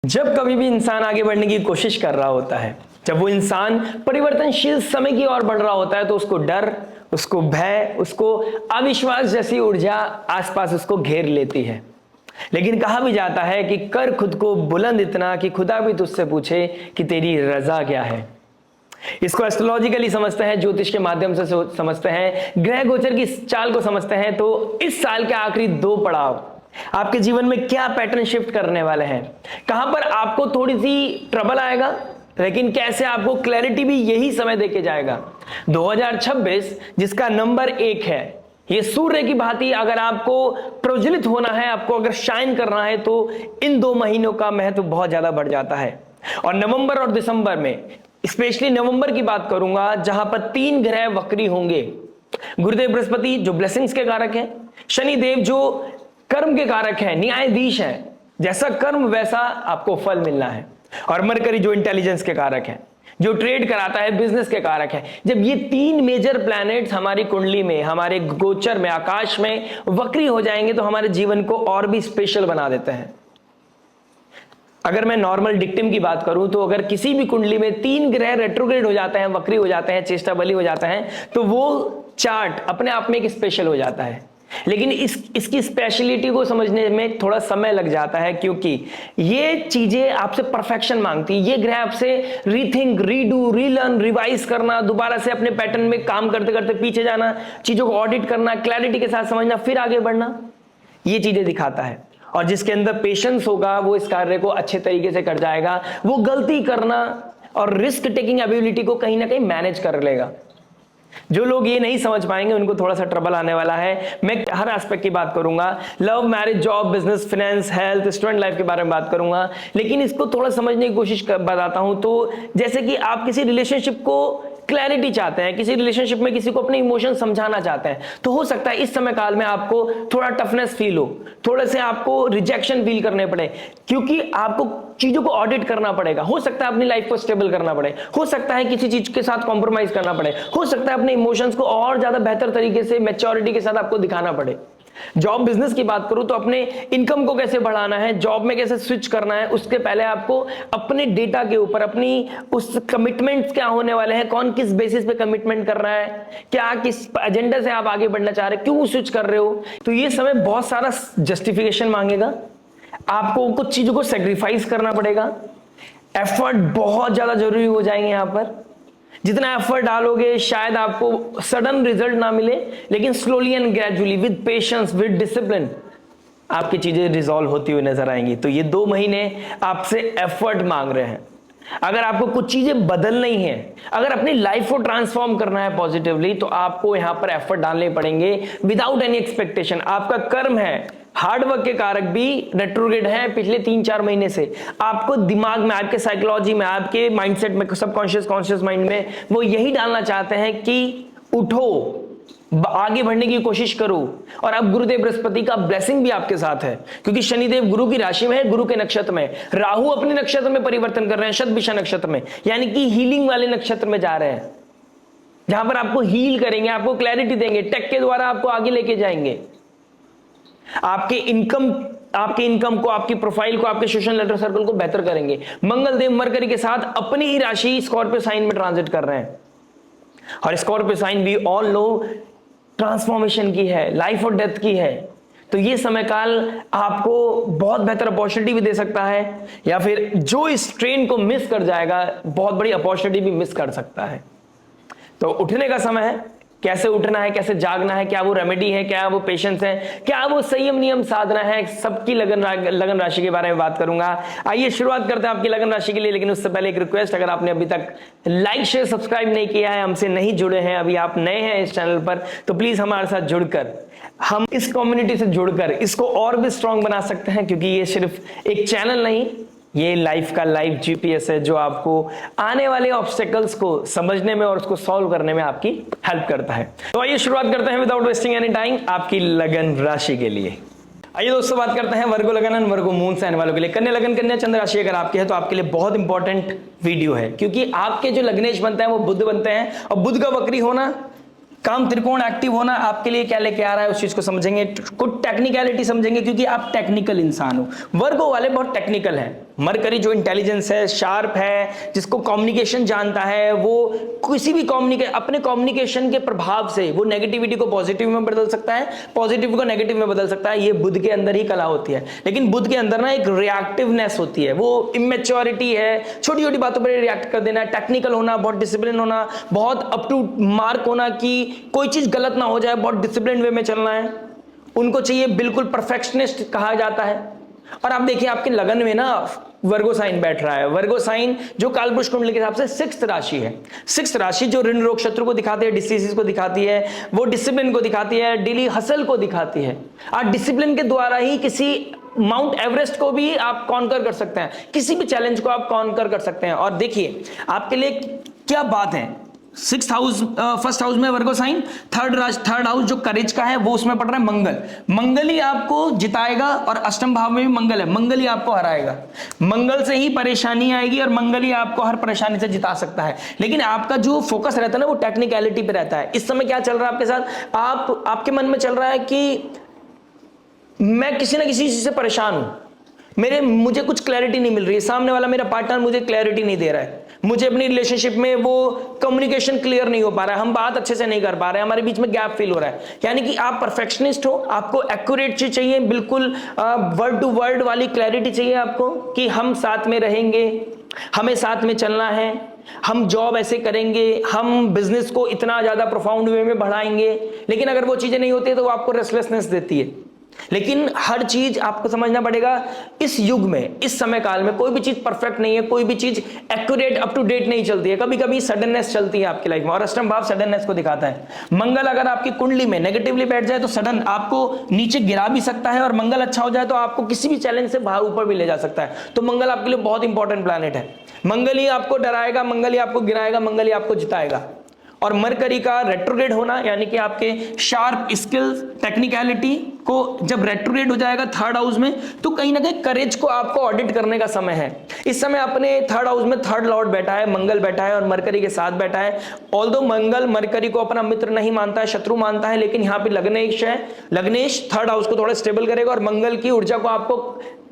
जब कभी भी इंसान आगे बढ़ने की कोशिश कर रहा होता है, जब वो इंसान परिवर्तनशील समय की ओर बढ़ रहा होता है, तो उसको डर, उसको भय, उसको अविश्वास जैसी ऊर्जा आसपास उसको घेर लेती है। लेकिन कहा भी जाता है कि कर खुद को बुलंद इतना कि खुदा भी तुझसे पूछे कि तेरी रजा क्या है। इसको एस्ट्रोलॉजिकली समझते हैं, ज्योतिष के माध्यम से समझते हैं, ग्रह गोचर की चाल को समझते हैं। तो इस साल के आखिरी 2 पड़ाव आपके जीवन में क्या पैटर्न शिफ्ट करने वाले हैं, कहां पर आपको थोड़ी सी ट्रबल आएगा, लेकिन कैसे आपको क्लैरिटी भी यही समय देके जाएगा। 2026 जिसका नंबर 1 है, ये सूर्य की भांति अगर आपको प्रज्वलित होना है, आपको अगर शाइन करना है, तो इन 2 महीनों का महत्व बहुत ज्यादा बढ़ जाता है। और नवंबर और दिसंबर में, स्पेशली नवंबर की बात करूंगा, जहां पर 3 ग्रह वक्री होंगे। गुरुदेव बृहस्पति जो ब्लेसिंग्स के कारक हैं, शनिदेव जो कर्म के कारक है, न्यायाधीश है, जैसा कर्म वैसा आपको फल मिलना है, और मरकरी जो इंटेलिजेंस के कारक है, जो ट्रेड कराता है, बिजनेस के कारक है। जब ये 3 मेजर प्लैनेट्स हमारी कुंडली में, हमारे गोचर में, आकाश में वक्री हो जाएंगे, तो हमारे जीवन को और भी स्पेशल बना देते हैं। अगर मैं नॉर्मल डिक्टिम की बात करूं, तो अगर किसी भी कुंडली में 3 ग्रह रेट्रोग्रेड हो जाते हैं, वक्री हो जाते हैं, चेष्टा बली हो जाते हैं, तो वो चार्ट अपने आप में एक स्पेशल हो जाता है। लेकिन इसकी स्पेशलिटी को समझने में थोड़ा समय लग जाता है, क्योंकि ये चीजें आपसे परफेक्शन मांगती है। ये ग्रह आपसे रीथिंक, रीडू, रीलर्न, रिवाइज करना, दोबारा से अपने पैटर्न में काम करते करते पीछे जाना, चीजों को ऑडिट करना, क्लैरिटी के साथ समझना, फिर आगे बढ़ना, ये चीजें दिखाता है। और जिसके अंदर पेशेंस होगा, वो इस कार्य को अच्छे तरीके से कर जाएगा। वो गलती करना और रिस्क टेकिंग एबिलिटी को कहीं ना कहीं मैनेज कर लेगा। जो लोग ये नहीं समझ पाएंगे, उनको थोड़ा सा ट्रबल आने वाला है। मैं हर एस्पेक्ट की बात करूंगा, love, marriage, job, business, finance, health, student life के बारे में बात करूंगा। लेकिन इसको थोड़ा समझने की कोशिश बताता हूं। तो जैसे कि आप किसी रिलेशनशिप को क्लैरिटी चाहते हैं, किसी रिलेशनशिप में किसी को अपने इमोशन समझाना चाहते हैं, तो हो सकता है इस समय काल में आपको थोड़ा टफनेस फील हो, थोड़े से आपको रिजेक्शन फील करने पड़े, क्योंकि आपको चीजों को ऑडिट करना पड़ेगा। हो सकता है अपनी लाइफ को स्टेबल करना पड़े, हो सकता है किसी चीज के साथ कॉम्प्रोमाइज करना पड़े, हो सकता है अपने इमोशंस को और ज्यादा बेहतर तरीके से मैच्योरिटी के साथ आपको दिखाना पड़े। जॉब बिजनेस की बात करूं, तो अपने इनकम को कैसे बढ़ाना है, जॉब में कैसे स्विच करना है, उसके पहले आपको अपने डेटा के ऊपर, अपनी उस कमिटमेंट्स क्या होने वाले हैं, कौन किस बेसिस पे कमिटमेंट कर रहा है, क्या किस एजेंडा से आप आगे बढ़ना चाह रहे हैं, क्यों स्विच कर रहे हो। तो ये समय बहुत सारा जस्टिफिकेशन मांगेगा, आपको कुछ चीजों को सेक्रीफाइस करना पड़ेगा, एफर्ट बहुत ज्यादा जरूरी हो जाएंगे। यहां पर जितना एफर्ट डालोगे, शायद आपको सडन रिजल्ट ना मिले, लेकिन slowly and gradually, with patience, with discipline, आपकी चीजें रिजॉल्व होती हुई नजर आएंगी। तो ये 2 महीने आपसे एफर्ट मांग रहे हैं। अगर आपको कुछ चीजें बदलनी है, अगर अपनी लाइफ को ट्रांसफॉर्म करना है पॉजिटिवली, तो आपको यहां पर एफर्ट डालने पड़ेंगे विदाउट एनी एक्सपेक्टेशन। आपका कर्म है, हार्डवर्क के कारक भी रेट्रोग्रेड है पिछले 3-4 महीने से। आपको दिमाग में, आपके साइकोलॉजी में, आपके माइंडसेट में, सबकॉन्शियस, कॉन्शियस माइंड में वो यही डालना चाहते हैं कि उठो, आगे बढ़ने की कोशिश करो। और अब गुरुदेव बृहस्पति का ब्लेसिंग भी आपके साथ है, क्योंकि शनिदेव गुरु की राशि में है, गुरु के नक्षत्र में, राहु अपने नक्षत्र में परिवर्तन कर रहे हैं, शतभिषा नक्षत्र में, यानी कि हीलिंग वाले नक्षत्र में जा रहे हैं, जहां पर आपको हील करेंगे, आपको क्लैरिटी देंगे, टेक के द्वारा आपको आगे लेके जाएंगे। आपके इनकम को, आपकी प्रोफाइल को, आपके सोशल लेटर सर्कल को बेहतर करेंगे। मंगलदेव मरकरी के साथ अपनी ही राशि स्कॉर्पियो साइन में ट्रांजिट कर रहे हैं, और स्कॉर्पियो साइन भी ऑल नो ट्रांसफॉर्मेशन की है, लाइफ और डेथ की है। तो ये समय काल आपको बहुत बेहतर अपॉर्चुनिटी भी दे सकता है, या फिर जो इस ट्रेन को मिस कर जाएगा, बहुत बड़ी अपॉर्चुनिटी भी मिस कर सकता है। तो उठने का समय है, कैसे उठना है, कैसे जागना है, क्या वो रेमेडी है, क्या वो पेशेंस है, क्या वो संयम नियम साधना है, सबकी लगन राशि के बारे में बात करूंगा। आइए शुरुआत करते हैं आपकी लगन राशि के लिए। लेकिन उससे पहले एक रिक्वेस्ट, अगर आपने अभी तक लाइक, शेयर, सब्सक्राइब नहीं किया है, हमसे नहीं जुड़े हैं, अभी आप नए हैं इस चैनल पर, तो प्लीज हमारे साथ जुड़कर, हम इस कम्युनिटी से जुड़कर इसको और भी स्ट्रांग बना सकते हैं। क्योंकि ये सिर्फ एक चैनल नहीं, ये लाइफ का लाइव जीपीएस है, जो आपको आने वाले ऑब्स्टेकल्स को समझने में और उसको सॉल्व करने में आपकी हेल्प करता है। तो आइए शुरुआत करते हैं विदाउट वेस्टिंग एनी टाइम आपकी लगन राशि के लिए। आइए दोस्तों, बात करते हैं वर्गो लगन एंड वर्गो मून से आने वालों के लिए। कन्या लगन, कन्या चंद्र राशि अगर आपकी है, तो आपके लिए बहुत इंपॉर्टेंट वीडियो है, क्योंकि आपके जो लग्नेश बनते हैं वो बुध बनते हैं, और बुध का वक्री होना, काम त्रिकोण एक्टिव होना आपके लिए क्या लेके आ रहा है, उस चीज को समझेंगे, कुछ टेक्निकलिटी समझेंगे, क्योंकि आप टेक्निकल इंसान हो। वर्गो वाले बहुत टेक्निकल हैं, मरकरी जो इंटेलिजेंस है, शार्प है, जिसको कम्युनिकेशन जानता है, वो किसी भी अपने कम्युनिकेशन के प्रभाव से वो नेगेटिविटी को पॉजिटिव में बदल सकता है, पॉजिटिव को नेगेटिव में बदल सकता है। ये बुध के अंदर ही कला होती है। लेकिन बुध के अंदर ना एक रिएक्टिवनेस होती है, वो इमेच्योरिटी है, छोटी छोटी बातों पर रिएक्ट कर देना, टेक्निकल होना, बहुत डिसिप्लिन होना, बहुत अप टू मार्क होना कि कोई चीज गलत ना हो जाए, बहुत डिसिप्लिन वे में चलना है उनको चाहिए, बिल्कुल परफेक्शनिस्ट कहा जाता है। और आप देखिए आपके लगन में ना वर्गो साइन बैठ रहा है। वर्गो साइन जो कालपुरुष कुंडली के हिसाब से 6th राशि है। 6th राशि जो ऋण रोग शत्रु को दिखाती है, डिसीजेस को दिखाती है, वो डिसिप्लिन को दिखाती है, डेली हसल को दिखाती है। और डिसिप्लिन के द्वारा ही किसी माउंट एवरेस्ट को भी आप कॉन्कर कर सकते हैं, किसी भी चैलेंज को आप कॉन्कर कर सकते हैं। और देखिए आपके लिए क्या बात है, 6th हाउस, फर्स्ट हाउस में वर्गो साइन, थर्ड हाउस जो करेज का है वो उसमें पड़ रहा है मंगल। मंगल ही आपको जिताएगा और अष्टम भाव में भी मंगल है, मंगल ही आपको हराएगा। मंगल से ही परेशानी आएगी और मंगल ही आपको हर परेशानी से जिता सकता है। लेकिन आपका जो फोकस रहता है ना वो टेक्निकलिटी पे रहता है। इस समय क्या चल रहा है आपके साथ, आपके मन में चल रहा है कि मैं किसी ना किसी चीज से परेशान हूं, मुझे कुछ क्लैरिटी नहीं मिल रही है, सामने वाला मेरा पार्टनर मुझे क्लैरिटी नहीं दे रहा है, मुझे अपनी रिलेशनशिप में वो कम्युनिकेशन क्लियर नहीं हो पा रहा है, हम बात अच्छे से नहीं कर पा रहे हैं, हमारे बीच में गैप फील हो रहा है। यानी कि आप परफेक्शनिस्ट हो, आपको एक्यूरेट चीज चाहिए, बिल्कुल वर्ड टू वर्ड वाली क्लैरिटी चाहिए आपको कि हम साथ में रहेंगे, हमें साथ में चलना है, हम जॉब ऐसे करेंगे, हम बिजनेस को इतना ज्यादा प्रोफाउंड वे में बढ़ाएंगे। लेकिन अगर वो चीजें नहीं होती तो वो आपको रेस्टलेसनेस देती है। लेकिन हर चीज आपको समझना पड़ेगा, इस युग में, इस समय काल में कोई भी चीज परफेक्ट नहीं है, कोई भी चीज एक्यूरेट अप टू डेट नहीं चलती है, कभी कभी सडननेस चलती है आपकी लाइफ में, और अष्टम भाव सडननेस को दिखाता है। मंगल अगर आपकी कुंडली में नेगेटिवली बैठ जाए तो सडन आपको नीचे गिरा भी सकता है, और मंगल अच्छा हो जाए तो आपको किसी भी चैलेंज से बाहर ऊपर भी ले जा सकता है। तो मंगल आपके लिए बहुत इंपॉर्टेंट प्लैनेट है। मंगल ही आपको डराएगा, मंगल ही आपको गिराएगा, मंगल ही आपको जिताएगा। और मरकरी का रेट्रोग्रेड होना यानी कि आपके शार्प स्किल्स, टेक्निकलिटी को जब रेट्रोग्रेड हो जाएगा 3rd हाउस में, तो कहीं ना कहीं करेज को आपको ऑडिट करने का समय है। इस समय अपने 3rd हाउस में 3rd लॉर्ड बैठा है, मंगल बैठा है और मरकरी के साथ बैठा है। ऑल्दो मंगल मरकरी को अपना मित्र नहीं मानता है, शत्रु मानता है, लेकिन यहाँ पे लग्नेश है, लग्नेश 3rd हाउस को थोड़ा स्टेबल करेगा और मंगल की ऊर्जा को आपको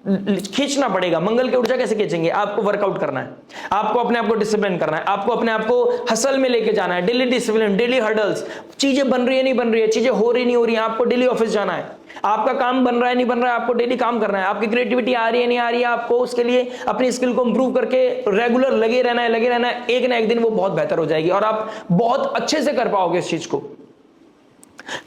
खींचना पड़ेगा। मंगल की ऊर्जा कैसे खींचेंगे, आपको वर्कआउट करना है, आपको अपने आप को डिसिप्लिन करना है, आपको अपने आप को हसल में लेके जाना है, डेली डिसिप्लिन, डेली हर्डल्स, चीजें बन रही है नहीं बन रही है, चीजें हो रही नहीं हो रही है, आपको डेली ऑफिस जाना है, आपका काम बन रहा है नहीं बन रहा है, आपको डेली काम करना है, आपकी क्रिएटिविटी आ रही है नहीं आ रही है, आपको उसके लिए अपनी स्किल को इंप्रूव करके रेगुलर लगे रहना है, एक ना एक दिन वो बहुत बेहतर हो जाएगी और आप बहुत अच्छे से कर पाओगे इस चीज को।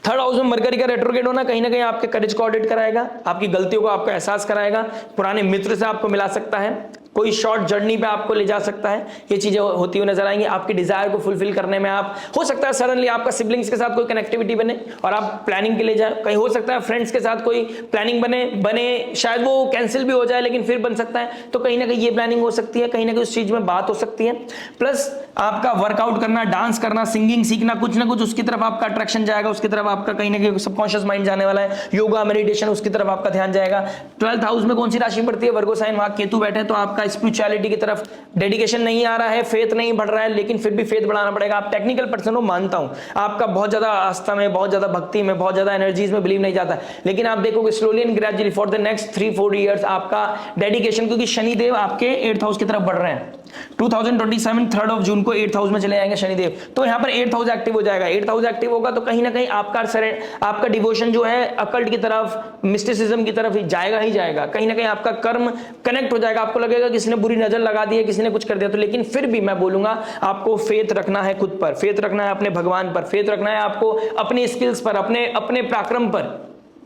3rd हाउस में मरकरी का रेट्रोग्रेड होना कहीं ना कहीं आपके करेज को ऑडिट कराएगा, आपकी गलतियों को आपको एहसास कराएगा, पुराने मित्र से आपको मिला सकता है, कोई शॉर्ट जर्नी पे आपको ले जा सकता है, ये चीजें होती हुई नजर आएंगी। आपकी डिजायर को फुलफिल करने में आप, हो सकता है सडनली आपका सिबलिंग्स के साथ कोई कनेक्टिविटी बने और आप प्लानिंग के लिए जाए, कहीं हो सकता है फ्रेंड्स के साथ कोई प्लानिंग बने शायद वो कैंसिल भी हो जाए लेकिन फिर बन सकता है, तो कहीं ना कहीं ये प्लानिंग हो सकती है, कहीं ना कहीं उस चीज में बात हो सकती है। प्लस आपका वर्कआउट करना, डांस करना, सिंगिंग सीखना, कुछ ना कुछ उसकी तरफ आपका अट्रैक्शन जाएगा, उसकी तरफ आपका कहीं ना कहीं सबकॉन्शियस माइंड जाने वाला है, योगा मेडिटेशन उसकी तरफ आपका ध्यान जाएगा। 12th हाउस में कौन सी राशि पड़ती है, वर्गो साइन, वहां केतु बैठे, तो आपका स्पिरिचुअलिटी की तरफ डेडिकेशन नहीं आ रहा है, फेथ नहीं बढ़ रहा है, लेकिन फिर भी फेथ बढ़ाना पड़ेगा। आप टेक्निकल पर्सन हो, मानता हूं, आपका बहुत ज्यादा आस्था में, बहुत ज्यादा भक्ति में, बहुत ज्यादा एनर्जीज में बिलीव नहीं जाता, लेकिन आप देखोगे slowly and gradually for the next 3-4 years आपका डेडिकेशन, क्योंकि शनिदेव आपके 8th हाउस की तरफ बढ़ रहे हैं। 2027 3rd ऑफ जून को 8th हाउस में चले जाएंगे शनिदेव, तो यहाँ पर 8th हाउस एक्टिव हो जाएगा। 8th हाउस एक्टिव होगा तो कहीं ना कहीं आपका डिवोशन जो है अकल्ट की तरफ, मिस्टिसिज्म की तरफ जाएगा ही जाएगा, कहीं ना कहीं आपका कर्म कनेक्ट हो जाएगा। आपको लगेगा किसी ने बुरी नजर लगा दी है, किसी ने कुछ कर दिया, तो लेकिन फिर भी मैं बोलूंगा आपको फेथ रखना है, खुद पर फेथ रखना है, अपने भगवान पर फेथ रखना है, आपको अपनी स्किल्स पर, अपने पराक्रम पर,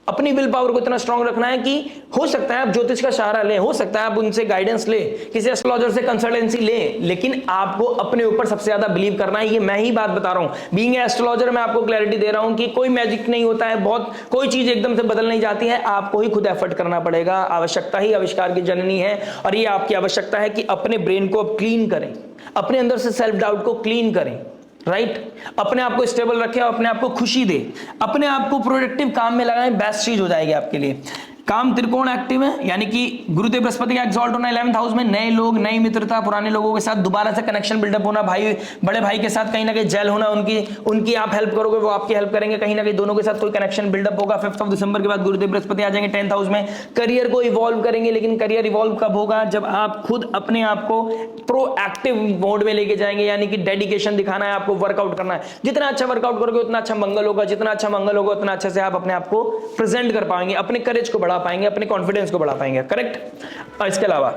अपनी विल पावर को इतना स्ट्रांग रखना है कि हो सकता है आप ज्योतिष का सहारा लें, हो सकता है आप उनसे गाइडेंस ले, किसी एस्ट्रोलॉजर से कंसल्टेंसी ले, लेकिन आपको अपने ऊपर सबसे ज्यादा बिलीव करना है। ये मैं ही बात बता रहा हूं, बीइंग एस्ट्रोलॉजर मैं आपको क्लैरिटी दे रहा हूं कि कोई मैजिक नहीं होता है, बहुत कोई चीज एकदम से बदल नहीं जाती है, आपको ही खुद एफर्ट करना पड़ेगा। आवश्यकता ही आविष्कार की जननी है और ये आपकी आवश्यकता है कि अपने ब्रेन को क्लीन करें, अपने अंदर से सेल्फ डाउट को क्लीन करें, राइट, अपने आप को स्टेबल रखें, अपने आप को खुशी दे, अपने आप को प्रोडक्टिव काम में लगाएं, बेस्ट चीज हो जाएगी आपके लिए। काम त्रिकोण एक्टिव है, यानी कि गुरुदेव बृहस्पति का एक्सॉल्ट होना 11th हाउस में, नए लोग, नई मित्रता, पुराने लोगों के साथ दोबारा से कनेक्शन बिल्डअप होना, भाई बड़े भाई के साथ कहीं ना कहीं जेल होना, उनकी आप हेल्प करोगे, वो आपकी हेल्प करेंगे, कहीं ना कहीं दोनों के साथ कोई कनेक्शन बिल्डअप होगा। 5 दिसंबर के बाद गुरुदेव बृहस्पति आ जाएंगे 10th हाउस में, करियर को इवॉल्व करेंगे, लेकिन करियर इवॉल्व कब होगा? जब आप खुद अपने आप को प्रोएक्टिव मोड में लेके जाएंगे, यानी कि डेडिकेशन दिखाना है आपको, वर्कआउट करना है। जितना अच्छा वर्कआउट करोगे उतना अच्छा मंगल होगा, जितना अच्छा मंगल होगा उतना अच्छे से आप अपने आप को प्रेजेंट कर पाएंगे, अपने करेज को बढ़ा पाएंगे, अपने कॉन्फिडेंस को बढ़ा पाएंगे। करेक्ट। और इसके अलावा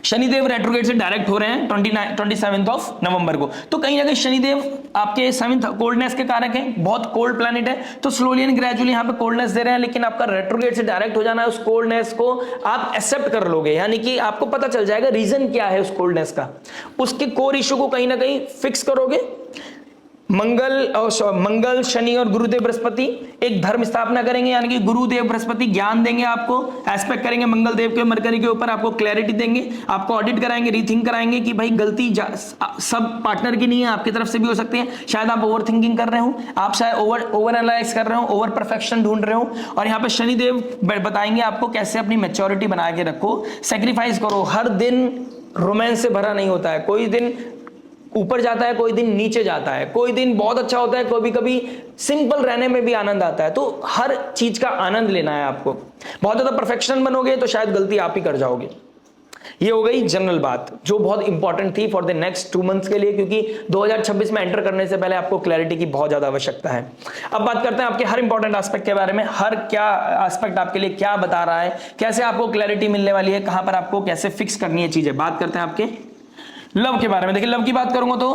शनिदेव रेट्रोग्रेड से डायरेक्ट हो रहे हैं 27 ऑफ नवंबर को, तो कहीं ना कहीं शनिदेव आपके 7th कोल्डनेस के कारक हैं, बहुत कोल्ड प्लैनेट है, तो स्लोली एंड ग्रेजुअली यहाँ पे कोल्डनेस दे रहे हैं, लेकिन आपका रेट्रोग्रेड से डायरेक्ट हो जाना है, उस कोल्डनेस को आप एक्सेप्ट कर लोगे, यानी कि आपको पता चल जाएगा रीजन क्या है उस कोल्डनेस का, उसके कोर इशू को कहीं ना कहीं फिक्स करोगे। मंगल, शनि और गुरुदेव बृहस्पति एक धर्म स्थापना करेंगे, यानी कि गुरुदेव बृहस्पति ज्ञान देंगे आपको, एस्पेक्ट करेंगे मंगल देव के मरकरी के ऊपर, आपको क्लैरिटी देंगे, आपको ऑडिट कराएंगे, रीथिंक कराएंगे कि भाई गलती सब पार्टनर की नहीं है, आपकी तरफ से भी हो सकती है, शायद आप ओवर थिंकिंग कर रहे हो, आप शायद ओवर एनालाइज कर रहे हो, ओवर परफेक्शन ढूंढ रहे हो, और यहाँ पे शनिदेव बताएंगे आपको कैसे अपनी मैच्योरिटी बना के रखो, सेक्रीफाइस करो। हर दिन रोमांस से भरा नहीं होता है, कोई दिन ऊपर जाता है, कोई दिन नीचे जाता है, कोई दिन बहुत अच्छा होता है, कभी कभी सिंपल रहने में भी आनंद आता है, तो हर चीज का आनंद लेना है आपको। बहुत ज्यादा परफेक्शन बनोगे तो शायद गलती आप ही कर जाओगे। ये हो गई जनरल बात जो बहुत इंपॉर्टेंट थी फॉर द नेक्स्ट 2 मंथ्स के लिए, क्योंकि 2026 में एंटर करने से पहले आपको क्लैरिटी की बहुत ज्यादा आवश्यकता है। अब बात करते हैं आपके हर इंपॉर्टेंट एस्पेक्ट के बारे में, हर क्या एस्पेक्ट आपके लिए क्या बता रहा है, कैसे आपको क्लैरिटी मिलने वाली है, कहां पर आपको कैसे फिक्स करनी है चीजें। बात करते हैं आपके लव के बारे में। देखिए लव की बात करूंगा तो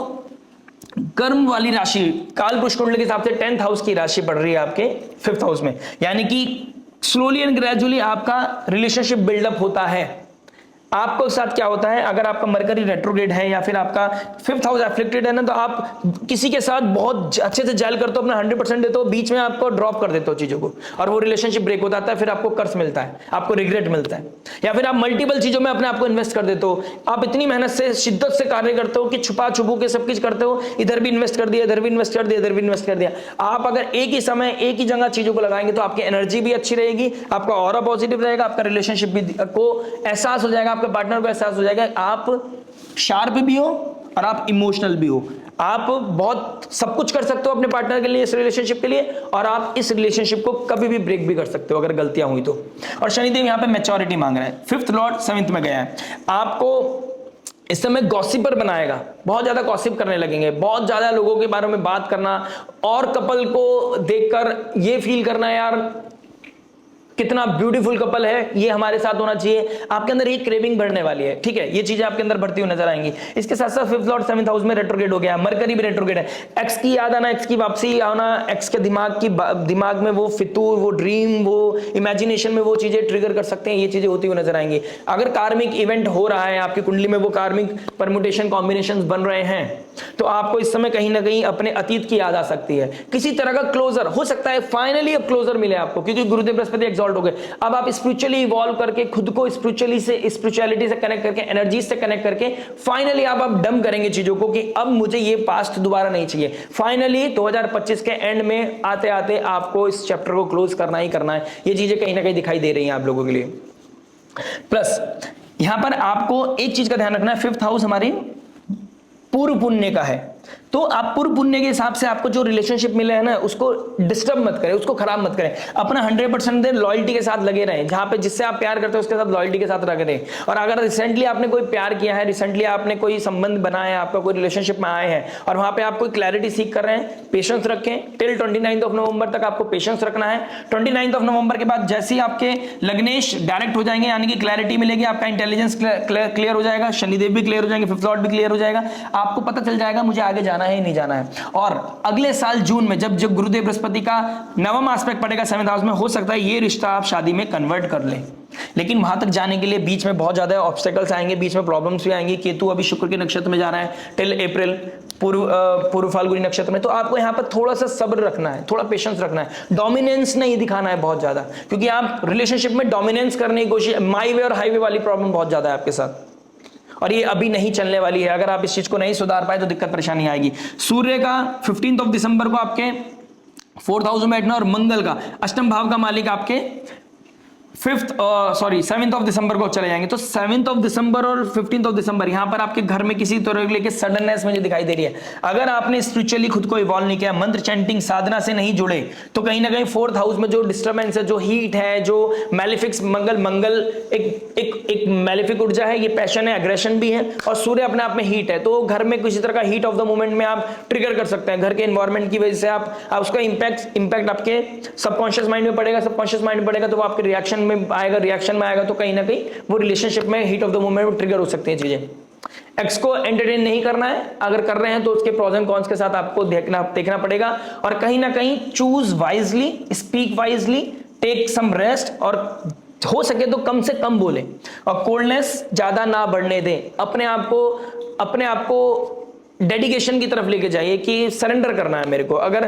कर्म वाली राशि काल पुरुष कुंडली के हिसाब से 10th हाउस की राशि पड़ रही है आपके 5th हाउस में, यानी कि स्लोली एंड ग्रेजुअली आपका रिलेशनशिप बिल्डअप होता है। आपको साथ क्या होता है, अगर आपका मरकरी रेट्रोग्रेड है या फिर आपका 5th हाउस एफ्लिक्टेड है ना, तो आप किसी के साथ बहुत अच्छे से जेल करते हो, अपना 100% देते हो, बीच में आपको ड्रॉप कर देते हो चीजों को, और वो रिलेशनशिप ब्रेक हो जाता है, फिर आपको कर्ज मिलता है, आपको रिग्रेट मिलता है, या फिर आप मल्टीपल चीजों में अपने आप को इन्वेस्ट कर देते हो। आप इतनी मेहनत से शिद्दत से कार्य करते हो कि छुपा छुपू के सब कुछ करते हो, इधर भी इन्वेस्ट कर दिया, इधर भी इन्वेस्ट कर दिया, इधर भी इन्वेस्ट कर दिया। आप अगर एक ही समय एक ही जगह चीजों को लगाएंगे तो आपकी एनर्जी भी अच्छी रहेगी, आपका ऑरा पॉजिटिव रहेगा, आपका रिलेशनशिप भी को एहसास हो जाएगा, आपके पार्टनर को एहसास हो जाएगा, आप शार्प भी हो और आप इमोशनल भी हो, आप बहुत सब कुछ कर सकते हो अपने पार्टनर के लिए, इस रिलेशनशिप के लिए, और आप इस रिलेशनशिप को कभी भी ब्रेक भी कर सकते हो अगर गलतियां हुई तो। और शनिदेव यहां पे मैच्योरिटी मांग रहा है, 5th लॉर्ड 7th में गया है, आपको इस समय गॉसिपर बनाएगा, बहुत ज्यादा गॉसिप करने लगेंगे, बहुत ज्यादा लोगों के बारे में बात करना, और कपल को देखकर ये फील करना यार कितना ब्यूटीफुल कपल है, ये हमारे साथ होना चाहिए, आपके अंदर एक क्रेविंग बढ़ने वाली है। ठीक है, ये चीजें आपके अंदर बढ़ती हुई नजर आएंगी। इसके साथ साथ 5th लॉर्ड 7th हाउस में रेट्रोग्रेड हो गया, मरकरी भी रेट्रोग्रेड है, एक्स की याद आना, एक्स की वापसी आना, एक्स के दिमाग में वो फितूर, वो ड्रीम, वो इमेजिनेशन में वो चीजें ट्रिगर कर सकते हैं, ये चीजें होती हुई नजर आएंगी। अगर कार्मिक इवेंट हो रहा है आपकी कुंडली में, वो कार्मिक परमुटेशन कॉम्बिनेशंस बन रहे हैं, तो आपको इस समय कहीं ना कहीं अपने अतीत की याद आ सकती है, किसी तरह का क्लोजर हो सकता है, फाइनली अब क्लोजर मिले आपको, क्योंकि गुरुदेव बृहस्पति एक्सॉल्ट हो गए। अब आप स्पिरिचुअली इवॉल्व करके खुद को स्पिरिचुअलिटी से कनेक्ट करके, एनर्जी से कनेक्ट करके फाइनली आप डम करेंगे चीजों को कि अब मुझे ये पास्ट दोबारा नहीं चाहिए। फाइनली 2025 के एंड में आते आते आपको इस चैप्टर को क्लोज करना ही करना है। ये चीजें कहीं ना कहीं दिखाई दे रही हैं आप लोगों के लिए। प्लस यहां पर आपको एक चीज का ध्यान रखना है, 5th हाउस हमारी पूर्व पुण्य का है, तो आप पूर्व पुण्य के हिसाब से आपको जो रिलेशनशिप मिले हैं ना, उसको डिस्टर्ब मत करें, उसको खराब मत करें, अपना 100% दें, लॉयल्टी के साथ लगे रहें, जहां पे जिससे आप प्यार करते हो उसके साथ लॉयल्टी के साथ लगे रहें। और अगर रिसेंटली आपने कोई प्यार किया है, रिसेंटली आपने कोई संबंध बनाया है, आपका कोई रिलेशनशिप में आए हैं और वहां पे आप कोई क्लैरिटी सीख कर रहे हैं, पेशेंस रखें, टिल 29 ऑफ नवंबर तक आपको पेशेंस रखना है। 29 ऑफ नवंबर के बाद जैसे ही आपके लग्नेश डायरेक्ट हो जाएंगे, यानी कि क्लैरिटी मिलेगी, आपका इंटेलिजेंस क्लियर हो जाएगा, शनिदेव भी क्लियर हो जाएंगे, 5th लॉर्ड भी क्लियर हो जाएगा, आपको पता चल जाएगा मुझे आगे जाना है नहीं जाना है। और अगले साल जून में जब गुरुदेव बृहस्पति का 9वां एस्पेक्ट पड़ेगा 7th हाउस में, हो सकता है ये रिश्ता आप शादी में कन्वर्ट कर लें, लेकिन वहां तक जाने के लिए बीच में बहुत ज्यादा ऑब्स्टेकल्स आएंगे, बीच में प्रॉब्लम्स भी आएंगी। केतु अभी शुक्र के नक्षत्र में जा रहा है टिल अप्रैल, पूर्व फाल्गुनी नक्षत्र में, तो आपको यहाँ पर थोड़ा सा सब्र रखना है, थोड़ा पेशेंस रखना है, डोमिनेंस नहीं दिखाना है बहुत ज्यादा, क्योंकि आप रिलेशनशिप में डोमिनेंस करने की कोशिश, माई वे और हाईवे वाली प्रॉब्लम बहुत ज्यादा है आपके साथ, और ये अभी नहीं चलने वाली है। अगर आप इस चीज को नहीं सुधार पाए तो दिक्कत परेशानी आएगी। सूर्य का 15 ऑफ दिसंबर को आपके 4th हाउस में बैठना, और मंगल का अष्टम भाव का मालिक आपके 7th ऑफ दिसंबर को चले जाएंगे तो 7th ऑफ दिसंबर और 15th ऑफ दिसंबर यहां पर आपके घर में किसी तरह के सडननेस मुझे दिखाई दे रही है। अगर आपने स्पिरिचुअली खुद को इवॉल्व नहीं किया, मंत्र चैंटिंग साधना से नहीं जुड़े, तो कहीं ना कहीं 4th हाउस में जो डिस्टर्बेंस है, जो हीट है, जो मैलिफिक्स मंगल एक मैलिफिक ऊर्जा है, ये पैशन है, एग्रेशन भी है, और सूर्य अपने आप में हीट है। तो घर में किसी तरह का हीट ऑफ द मोमेंट में आप ट्रिगर कर सकते हैं। घर के एनवायरमेंट की वजह से आप उसका इंपैक्ट आपके सबकॉन्शियस माइंड में पड़ेगा। सबकॉन्शियस माइंड में पड़ेगा तो वो आपके रिएक्शन में आएगा तो कहीं ना कहीं वो रिलेशनशिप में हीट ऑफ द मोमेंट में ट्रिगर हो सकती है चीजें। एक्स को एंटरटेन नहीं करना है, अगर कर रहे हैं तो उसके प्रोज एंड कॉन्स के साथ आपको देखना पड़ेगा, और कहीं ना कहीं choose wisely, speak wisely, take some rest, और हो सके तो कम से कम बोले, और कोल्डनेस ज्यादा ना बढ़ने दें। अपने आप को डेडिकेशन की तरफ लेके जाइए कि सरेंडर करना है मेरे को। अगर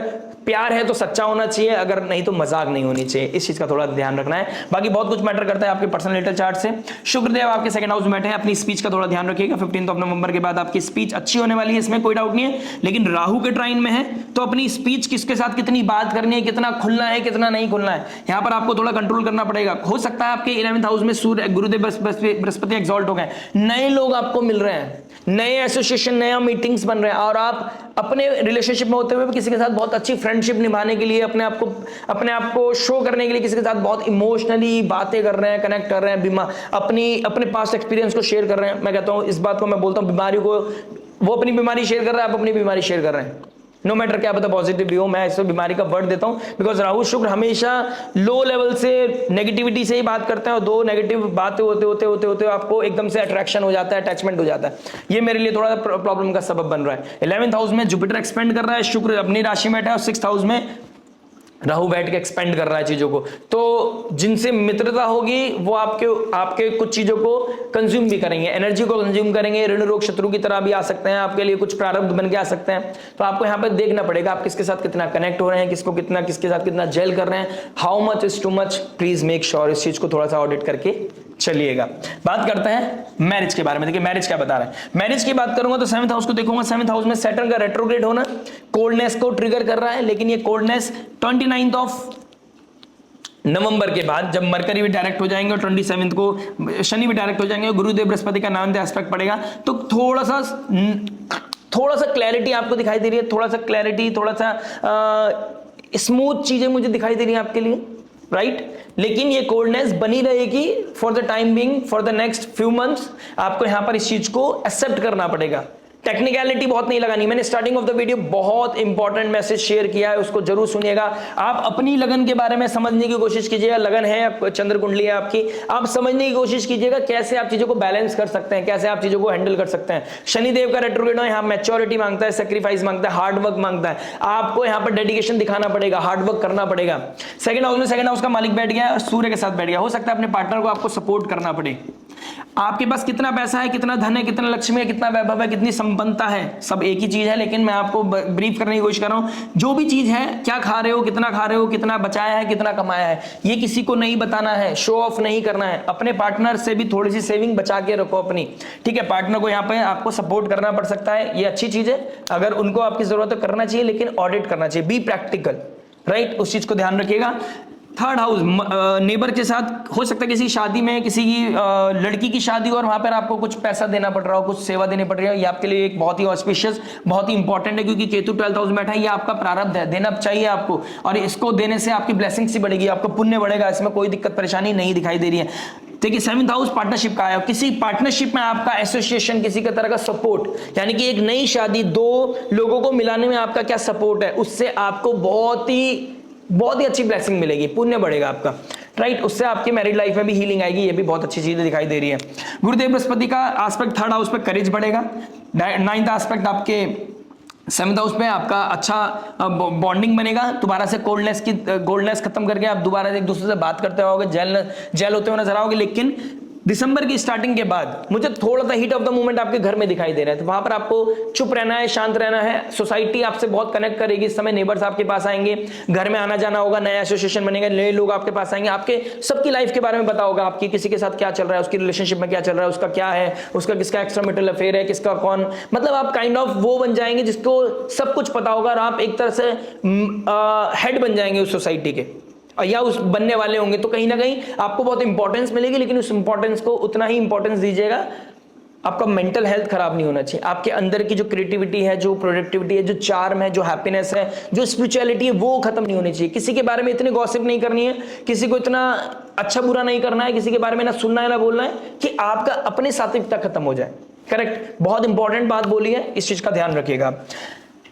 प्यार है तो सच्चा होना चाहिए, अगर नहीं तो मजाक नहीं होनी चाहिए। इस चीज का थोड़ा ध्यान रखना है। बाकी बहुत कुछ मैटर करता है आपके पर्सनल नेटल चार्ट से। शुक्रदेव आपके सेकंड हाउस में बैठे हैं, अपनी स्पीच का थोड़ा ध्यान रखिएगा। 15 नवंबर के बाद आपकी स्पीच अच्छी होने वाली है, इसमें कोई डाउट नहीं है। लेकिन राहु के ट्राइन में है तो अपनी स्पीच किसके साथ कितनी बात करनी है, कितना खुलना है, कितना नहीं खुलना है, यहां पर आपको थोड़ा कंट्रोल करना पड़ेगा। हो सकता है आपके 11th हाउस में सूर्य गुरुदेव बृहस्पति एक्सॉल्ट हो गए, नए लोग आपको मिल रहे हैं, नए एसोसिएशन, नया मीटिंग्स बन रहे हैं, और आप अपने रिलेशनशिप में होते हुए भी किसी के साथ बहुत अच्छी फ्रेंडशिप निभाने के लिए, अपने आप को शो करने के लिए किसी के साथ बहुत इमोशनली बातें कर रहे हैं, कनेक्ट कर रहे हैं, अपने पास्ट एक्सपीरियंस को शेयर कर रहे हैं। मैं कहता हूं, इस बात को मैं बोलता हूं, बीमारी को, वो अपनी बीमारी शेयर कर रहा है, आप अपनी बीमारी शेयर कर रहे हैं। नो मैटर क्या पता पॉजिटिव भी हो, मैं इसको बीमारी का वर्ड देता हूं, बिकॉज राहु शुक्र हमेशा लो लेवल से नेगेटिविटी से ही बात करते हैं, और दो नेगेटिव बातें होते आपको एकदम से अट्रैक्शन हो जाता है, अटैचमेंट हो जाता है। ये मेरे लिए थोड़ा प्रॉब्लम का सबब बन रहा है। 11th हाउस में जुपिटर एक्सपेंड कर रहा है, शुक्र अपनी राशि में बैठा है, और 6th हाउस में राहु बैठ के एक्सपेंड कर रहा है चीजों को। तो जिनसे मित्रता होगी वो आपके कुछ चीजों को कंज्यूम भी करेंगे, एनर्जी को कंज्यूम करेंगे, ऋण रोग शत्रु की तरह भी आ सकते हैं, आपके लिए कुछ प्रारब्ध बन के आ सकते हैं। तो आपको यहाँ पे देखना पड़ेगा आप किसके साथ कितना कनेक्ट हो रहे हैं, किसके साथ कितना जेल कर रहे हैं, how much is too much. Please make sure इस चीज को थोड़ा सा ऑडिट करके चलिएगा। बात करते हैं मैरिज के बारे में। देखिए मैरिज क्या बता रहा है। मैरिज की बात करूंगा तो 7th हाउस को देखूंगा। 7th हाउस में सैटर्न का रेट्रोग्रेड होना कोल्डनेस को ट्रिगर कर रहा है, लेकिन ये कोल्डनेस 29 ऑफ नवंबर के बाद, जब मरकरी भी डायरेक्ट हो जाएंगे और 27 को शनि भी डायरेक्ट हो जाएंगे, गुरुदेव बृहस्पति का 9th एस्पेक्ट पड़ेगा, तो थोड़ा सा क्लैरिटी आपको दिखाई दे रही है, थोड़ा सा क्लैरिटी, थोड़ा सा स्मूथ चीजें मुझे दिखाई दे रही है आपके लिए, राइट। लेकिन ये कोल्डनेस बनी रहेगी for the time being, for the next few months. आपको यहां पर इस चीज को एक्सेप्ट करना पड़ेगा। टेक्निकलिटी बहुत नहीं लगानी। मैंने स्टार्टिंग ऑफ द वीडियो बहुत इंपॉर्टेंट मैसेज शेयर किया है, उसको जरूर सुनिएगा। आप अपनी लगन के बारे में समझने की कोशिश कीजिएगा। लगन है, चंद्र कुंडली है आपकी, आप समझने की कोशिश कीजिएगा कैसे आप चीजों को बैलेंस कर सकते हैं, कैसे आप चीजों को हैंडल कर सकते हैं। शनिदेव का रेट्रोग्रेड यहाँ मैच्योरिटी मांगता है, सेक्रीफाइस मांगता है, हार्ड वर्क मांगता है। आपको यहाँ पर डेडिकेशन दिखाना पड़ेगा, हार्ड वर्क करना पड़ेगा। सेकंड हाउस में सेकंड हाउस का मालिक बैठ गया और सूर्य के साथ बैठ गया। हो सकता है अपने पार्टनर को आपको सपोर्ट करना पड़े। आपके पास कितना पैसा है, कितना धन है, कितना लक्ष्मी है, कितना वैभव है, कितनी संपन्नता है, सब एक ही चीज है, लेकिन मैं आपको ब्रीफ करने की कोशिश कर रहा हूं। जो भी चीज है, क्या खा रहे हो, कितना बचाया है, कितना कमाया है, ये किसी को नहीं बताना है, शो ऑफ नहीं करना है। अपने पार्टनर से भी थोड़ी सी सेविंग बचा के रखो अपनी, ठीक है। पार्टनर को यहाँ पे आपको सपोर्ट करना पड़ सकता है, ये अच्छी चीज है। अगर उनको आपकी जरूरत है करना चाहिए, लेकिन ऑडिट करना चाहिए, बी प्रैक्टिकल, राइट। उस चीज को ध्यान रखिएगा। थर्ड हाउस नेबर के साथ हो सकता है किसी शादी में, किसी की लड़की की शादी और वहां पर आपको कुछ पैसा देना पड़ रहा हो, कुछ सेवा देनी पड़ रही है। ये आपके लिए एक बहुत ही ऑस्पिशियस, बहुत ही इंपॉर्टेंट है, क्योंकि केतु 12th हाउस में बैठा है। ये आपका प्रारब्ध है, देना चाहिए आपको, और इसको देने से आपकी ब्लेसिंग्स ही बढ़ेगी, आपका पुण्य बढ़ेगा। इसमें कोई दिक्कत परेशानी नहीं दिखाई दे रही है। देखिए 7th हाउस पार्टनरशिप का है। किसी पार्टनरशिप में आपका एसोसिएशन, किसी का तरह का सपोर्ट, यानी कि एक नई शादी, दो लोगों को मिलाने में आपका क्या सपोर्ट है, उससे आपको बहुत ही अच्छी ब्लेसिंग मिलेगी, पुण्य बढ़ेगा आपका, राइट। उससे आपकी मैरिड लाइफ में भी हीलिंग आएगी, ये भी बहुत अच्छी चीजें दिखाई दे रही है। गुरुदेव बृहस्पति का एस्पेक्ट 3rd हाउस पे करेज बढ़ेगा। 9th एस्पेक्ट आपके 7th हाउस में आपका अच्छा बॉन्डिंग बनेगा। दोबारा से कोल्डनेस खत्म करके आप दोबारा एक दूसरे से बात करते रहोगे, जेल होते हुए नजर आओगे। लेकिन दिसंबर की स्टार्टिंग के बाद मुझे थोड़ा सा हीट ऑफ द मोमेंट आपके घर में दिखाई दे रहा है, तो वहां पर आपको चुप रहना है, शांत रहना है। सोसाइटी आपसे बहुत कनेक्ट करेगी इस समय, नेबर्स आपके पास आएंगे, घर में आना जाना होगा, नया एसोसिएशन बनेगा, नए लोग आपके पास आएंगे, आपके सबकी लाइफ के बारे में पता होगा, आपकी किसी के साथ क्या चल रहा है, उसकी रिलेशनशिप में क्या चल रहा है, उसका क्या है, उसका किसका एक्स्ट्रा मैरिटल अफेयर है, किसका कौन, मतलब आप काइंड ऑफ वो बन जाएंगे जिसको सब कुछ पता होगा, और आप एक तरह से हेड बन जाएंगे उस सोसाइटी के, या उस बनने वाले होंगे, तो कहीं ना कहीं आपको बहुत इंपॉर्टेंस मिलेगी, लेकिन उस इंपॉर्टेंस को उतना ही इंपॉर्टेंस दीजिएगा, आपका मेंटल हेल्थ खराब नहीं होना चाहिए। आपके अंदर की जो क्रिएटिविटी है, जो प्रोडक्टिविटी है, जो चार्म है, जो हैप्पीनेस है, जो स्पिरिचुअलिटी है, वो खत्म नहीं होनी चाहिए। किसी के बारे में इतनी गॉसिप नहीं करनी है, किसी को इतना अच्छा बुरा नहीं करना है, किसी के बारे में ना सुनना है ना बोलना है कि आपका अपनी सात्विकता खत्म हो जाए। करेक्ट, बहुत इंपॉर्टेंट बात बोली है, इस चीज का ध्यान रखिएगा।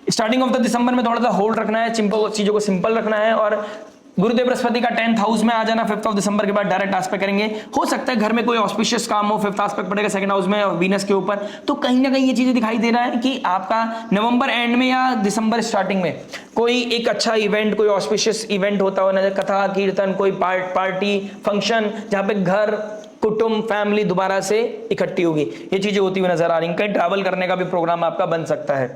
स्टार्टिंग ऑफ द दिसंबर में थोड़ा सा होल्ड रखना है, चीजों को सिंपल रखना है, और गुरुदेव बृहस्पति का 10th हाउस में आ जाना 5th ऑफ दिसंबर के बाद डायरेक्ट आस्पेक्ट करेंगे। हो सकता है घर में कोई ऑस्पिशियस काम हो, 5th आस्पेक्ट पड़ेगा 2nd हाउस में और वीनस के ऊपर, तो कहीं ना कहीं ये चीजें दिखाई दे रहा है कि आपका नवंबर एंड में या दिसंबर स्टार्टिंग में कोई एक अच्छा इवेंट, कोई ऑस्पिशियस इवेंट होता हुआ नजर, कथा कीर्तन, कोई पार्टी फंक्शन जहां पे घर कुटुंब फैमिली दोबारा से इकट्ठी होगी, ये चीजें होती हुई नजर आ रही हैं। कहीं ट्रैवल करने का भी प्रोग्राम आपका बन सकता है।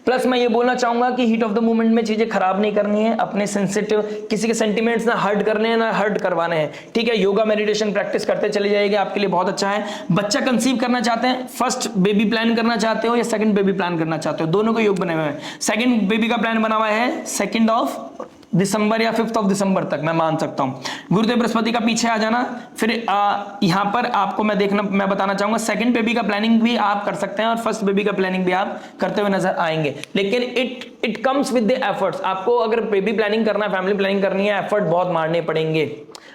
प्लस मैं ये बोलना चाहूंगा कि हीट ऑफ द मोमेंट में चीजें खराब नहीं करनी है, अपने सेंसिटिव किसी के सेंटिमेंट्स ना हर्ट करने हैं ना हर्ट करवाने हैं। ठीक है, योगा मेडिटेशन प्रैक्टिस करते चले जाइए, आपके लिए बहुत अच्छा है। बच्चा कंसीव करना चाहते हैं, फर्स्ट बेबी प्लान करना चाहते हो या सेकंड बेबी प्लान करना चाहते हो, दोनों को योग बने हुए हैं। सेकंड बेबी का प्लान बना हुआ है 2nd ऑफ दिसंबर या 5th ऑफ दिसंबर तक मैं मान सकता हूं। गुरुदेव बृहस्पति का पीछे आ जाना, फिर यहां पर आपको मैं बताना चाहूंगा सेकंड बेबी का प्लानिंग भी आप कर सकते हैं और फर्स्ट बेबी का प्लानिंग भी आप करते हुए नजर आएंगे, लेकिन it comes with the efforts. आपको अगर बेबी प्लानिंग करना है, फैमिली प्लानिंग करनी है, एफर्ट बहुत मारने पड़ेंगे।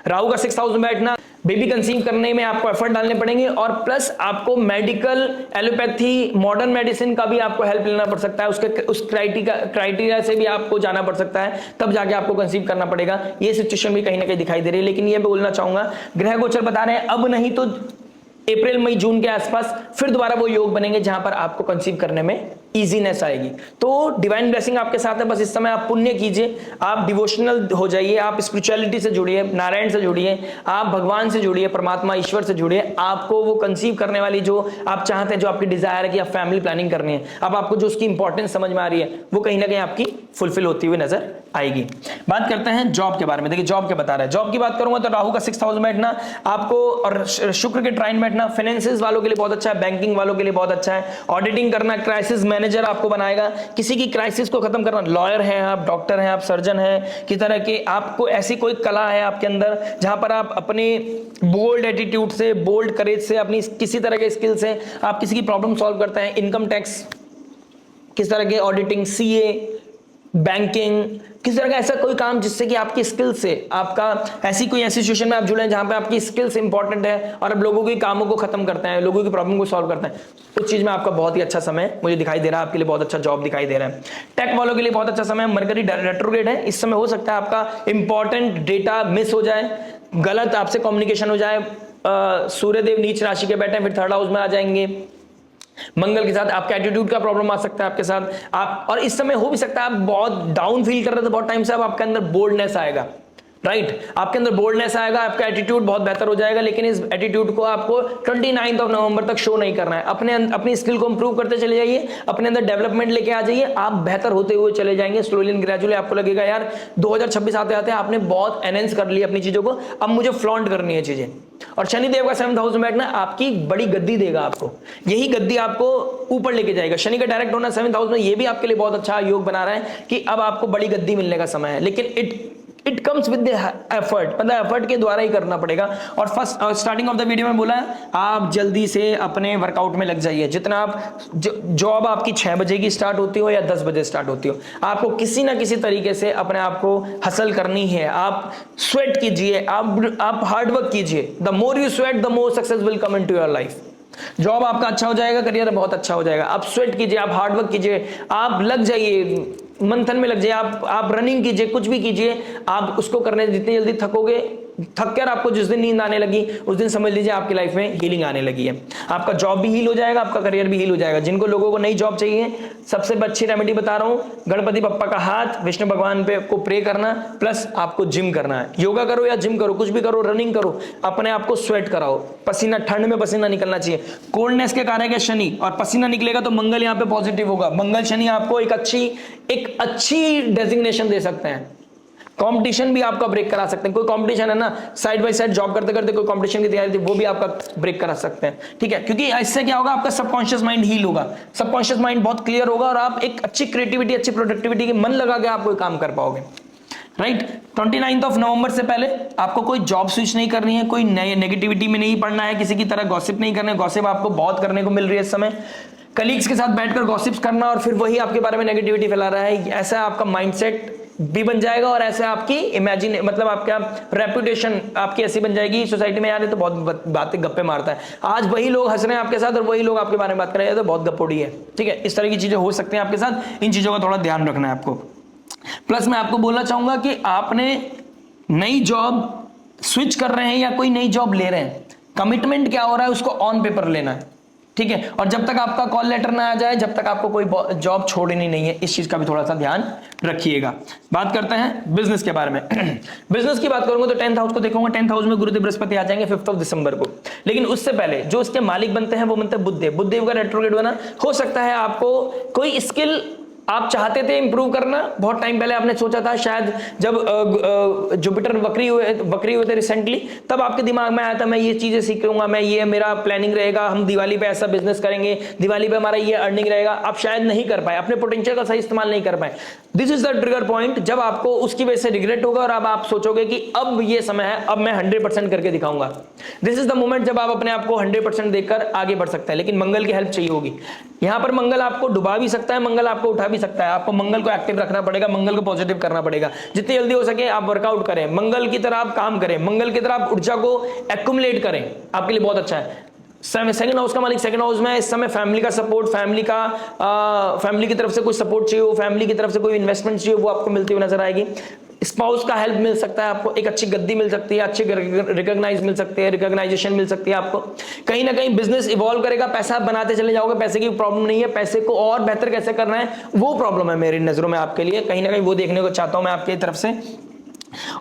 राहु का 6th हाउस में बैठना, बेबी कंसीव करने में आपको एफर्ट डालने पड़ेंगे, और प्लस आपको मेडिकल, एलोपैथी, मॉडर्न मेडिसिन का भी आपको हेल्प लेना पड़ सकता है, उस क्राइटेरिया से भी आपको जाना पड़ सकता है, तब जाके आपको कंसीव करना पड़ेगा। ये सिचुएशन भी कहीं ना कहीं दिखाई दे रही है। लेकिन ये मैं बोलना चाहूंगा, ग्रह गोचर बता रहे हैं अब नहीं तो अप्रैल मई जून के आसपास फिर दोबारा वो योग बनेंगे जहां पर आपको कंसीव करने में इजीनेस आएगी। तो डिवाइन ब्लेसिंग आपके साथ है, बस इस समय आप पुण्य कीजिए, आप डिवोशनल हो जाइए, आप स्पिरिचुअलिटी से जुड़िए, नारायण से जुड़िए, आप भगवान से जुड़िए, परमात्मा ईश्वर से जुड़िए। आपको वो कंसीव करने वाली जो आप चाहते हैं, जो आपकी डिजायर है कि आप फैमिली प्लानिंग करनी है, अब आपको जो उसकी इंपॉर्टेंस समझ में आ रही है, वो कहीं ना कहीं आपकी फुलफिल होती हुई नजर आएगी। बात करते हैं जॉब के बारे में। देखिए जॉब क्या बता रहा है, जॉब की बात करूंगा तो राहु का 6th हाउस में बैठना आपको, और शुक्र के ट्राइन बैठना फाइनेंसेस वालों के लिए बहुत अच्छा है, बैंकिंग वालों के लिए बहुत अच्छा है। ऑडिटिंग करना, क्राइसिस मैनेजर आपको बनाएगा, किसी की क्राइसिस को खत्म करना। लॉयर हैं आप, डॉक्टर हैं आप, सर्जन हैं, किस तरह के आपको ऐसी कोई कला है आपके अंदर जहां पर आप अपने बोल्ड एटीट्यूड से, बोल्ड करेज से, अपनी किसी तरह के स्किल से आप किसी की प्रॉब्लम सॉल्व करते हैं। इनकम टैक्स, किस तरह के ऑडिटिंग, सीए, बैंकिंग, किस तरह का ऐसा कोई काम जिससे कि आपकी स्किल से, आपका ऐसी कोई सिचुएशन में आप जुड़े हैं जहां पे आपकी स्किल्स इंपॉर्टेंट है और आप लोगों के कामों को खत्म करते हैं, लोगों की प्रॉब्लम को सॉल्व करते हैं, उस चीज में आपका बहुत ही अच्छा समय मुझे दिखाई दे रहा है, आपके लिए बहुत अच्छा जॉब दिखाई दे रहा है। टेक वालों के लिए बहुत अच्छा समय, मरकरी रेट्रोग्रेड है, इस समय हो सकता है आपका इंपॉर्टेंट डेटा मिस हो जाए, गलत आपसे कम्युनिकेशन हो जाए। सूर्यदेव नीच राशि के बैठे हैं, फिर 3rd हाउस में आ जाएंगे मंगल के साथ, आपके एटीट्यूड का प्रॉब्लम आ सकता है आपके साथ आप, और इस समय हो भी सकता है आप बहुत डाउन फील कर रहे थे बहुत टाइम से, अब आपके अंदर बोल्डनेस आएगा, राइट, आपके अंदर बोल्डनेस आएगा, आपका एटीट्यूड बहुत बेहतर हो जाएगा। लेकिन इस एटीट्यूड को आपको 29 ऑफ नवंबर तक शो नहीं करना है। अपनी स्किल को इंप्रूव करते चले जाइए, अपने अंदर डेवलपमेंट लेके आ जाइए, आप बेहतर होते हुए चले जाएंगे स्लोली एंड ग्रेजुअली। आपको लगेगा यार 2026 आते आते आपने बहुत एनहेंस कर लिया अपनी चीजों को, अब मुझे फ्लॉन्ट करनी है चीजें। और शनिदेव का 7th हाउस में बैठना आपकी बड़ी गद्दी देगा आपको, यही गद्दी आपको ऊपर लेके जाएगा। शनि का डायरेक्ट होना 7th हाउस में, ये भी आपके लिए बहुत अच्छा योग बना रहा है कि अब आपको बड़ी गद्दी मिलने का समय है। लेकिन it comes with the effort, मतलब एफर्ट के द्वारा ही करना पड़ेगा। और first starting of the video में बोला आप जल्दी से अपने वर्कआउट में लग जाइए। जितना आप जॉब आपकी 6 बजे की स्टार्ट होती हो या 10 बजे स्टार्ट होती हो, आपको किसी ना किसी तरीके से अपने आप को हसल करनी है। आप स्वेट कीजिए, आप हार्डवर्क कीजिए। The more you sweat the more success will come into your life. Job आपका अच्छा हो जाएगा, करियर बहुत अच्छा हो जाएगा। आप स्वेट कीजिए, आप हार्डवर्क कीजिए, आप लग जाइए, मंथन में लग जाइए, आप रनिंग कीजिए, कुछ भी कीजिए। आप उसको करने जितनी जल्दी थकोगे, थक कर आपको जिस दिन नींद आने लगी उस दिन समझ लीजिए आपकी लाइफ में हीलिंग आने लगी है। आपका जॉब भी हील हो जाएगा, आपका करियर भी हील हो जाएगा। जिनको लोगों को नई जॉब चाहिए, सबसे अच्छी रेमेडी बता रहा हूं, गणपति बप्पा का हाथ, विष्णु भगवान पे को प्रे करना, प्लस आपको जिम करना है। योगा करो या जिम करो, कुछ भी करो, रनिंग करो, अपने आप को स्वेट कराओ। पसीना, ठंड में पसीना निकलना चाहिए। कोल्डनेस के कारक है शनि, और पसीना निकलेगा तो मंगल यहाँ पे पॉजिटिव होगा। मंगल शनि आपको एक अच्छी डेजिग्नेशन दे सकते हैं। कंपटीशन भी आपका ब्रेक करा सकते हैं। कोई कंपटीशन है ना, साइड बाय साइड जॉब करते करते कोई कंपटीशन की तैयारी थी, वो भी आपका ब्रेक करा सकते हैं। ठीक है, क्योंकि इससे क्या होगा, आपका सबकॉन्शियस माइंड हील होगा, सबकॉन्शियस माइंड बहुत क्लियर होगा और आप एक अच्छी क्रिएटिविटी, अच्छी प्रोडक्टिविटी के मन लगा के आप कोई काम कर पाओगे। राइट। 29 नवंबर से पहले आपको कोई जॉब स्विच नहीं करनी है, कोई नए नेगेटिविटी में नहीं पड़ना है, किसी की तरह गॉसिप नहीं करना है। गॉसिप आपको बहुत करने को मिल रही है इस समय, कलीग्स के साथ बैठकर गॉसिप्स करना और फिर वही आपके बारे में नेगेटिविटी फैला रहा है, ऐसा आपका माइंडसेट भी बन जाएगा और ऐसे आपकी इमेजिन मतलब आपका रेपुटेशन आपकी ऐसी बन जाएगी सोसाइटी में, यार ये तो बहुत बातें गप्पे मारता है, आज वही लोग हंस रहे हैं आपके साथ और वही लोग आपके बारे में बात कर रहे हैं, तो बहुत गप्पोड़ी है। ठीक है, इस तरह की चीजें हो सकती हैं आपके साथ, इन चीजों का थोड़ा ध्यान रखना है आपको। प्लस मैं आपको बोलना चाहूंगा कि आपने नई जॉब स्विच कर रहे हैं या कोई नई जॉब ले रहे हैं, कमिटमेंट क्या हो रहा है उसको ऑन पेपर लेना है। ठीक है, और जब तक आपका कॉल लेटर ना आ जाए, जब तक आपको कोई जॉब छोड़नी नहीं है, इस चीज का भी थोड़ा सा ध्यान रखिएगा। बात करते हैं बिजनेस के बारे में। बिजनेस की बात करूंगा तो 10th हाउस को देखूंगा, 10th हाउस में गुरुदेव बृहस्पति आ जाएंगे 5 दिसंबर को। लेकिन उससे पहले जो इसके मालिक बनते हैं वो बनते हैं बुधदेव। बुधदेव का रेट्रोग्रेड बना, हो सकता है आपको कोई स्किल आप चाहते थे इंप्रूव करना, बहुत टाइम पहले आपने सोचा था, शायद जब जुपिटर वक्री हुए थे रिसेंटली, तब आपके दिमाग में आया था मैं ये चीजें सीख लूंगा, मैं ये मेरा प्लानिंग रहेगा, हम दिवाली पे ऐसा बिजनेस करेंगे, दिवाली पे हमारा ये अर्निंग रहेगा। आप शायद नहीं कर पाए, अपने पोटेंशियल का सही इस्तेमाल नहीं कर पाए। This is the trigger point, जब आपको उसकी वजह से रिग्रेट होगा और अब आप सोचोगे कि अब ये समय है, अब मैं 100% करके दिखाऊंगा। दिस इज द मोमेंट जब आप अपने आप को 100% देकर आगे बढ़ सकते हैं, लेकिन मंगल की हेल्प चाहिए होगी। यहां पर मंगल आपको डुबा भी सकता है, मंगल आपको उठा भी सकता है, आपको मंगल को एक्टिव रखना पड़ेगा, मंगल को पॉजिटिव करना पड़ेगा। जितनी जल्दी हो सके आप वर्कआउट करें, मंगल की तरह आप काम करें, मंगल की तरह आप ऊर्जा को एक्युमुलेट करें, आपके लिए बहुत अच्छा है। सेकंड हाउस का मालिक सेकंड हाउस में, इस समय फैमिली का सपोर्ट, फैमिली की तरफ से कोई सपोर्ट चाहिए हो, फैमिली की तरफ से कोई इन्वेस्टमेंट चाहिए, वो आपको मिलती हुई नजर आएगी। स्पाउस का हेल्प मिल सकता है आपको, एक अच्छी गद्दी मिल सकती है, अच्छी रिकॉग्नाइज मिल सकती है, रिकॉग्नाइजेशन मिल सकती है आपको। कहीं ना कहीं बिजनेस इवॉल्व करेगा, पैसा बनाते चले जाओगे, पैसे की प्रॉब्लम नहीं है, पैसे को और बेहतर कैसे करना है वो प्रॉब्लम है मेरी नजरों में आपके लिए, कहीं ना कहीं वो देखने को चाहता हूं मैं आपकी तरफ से।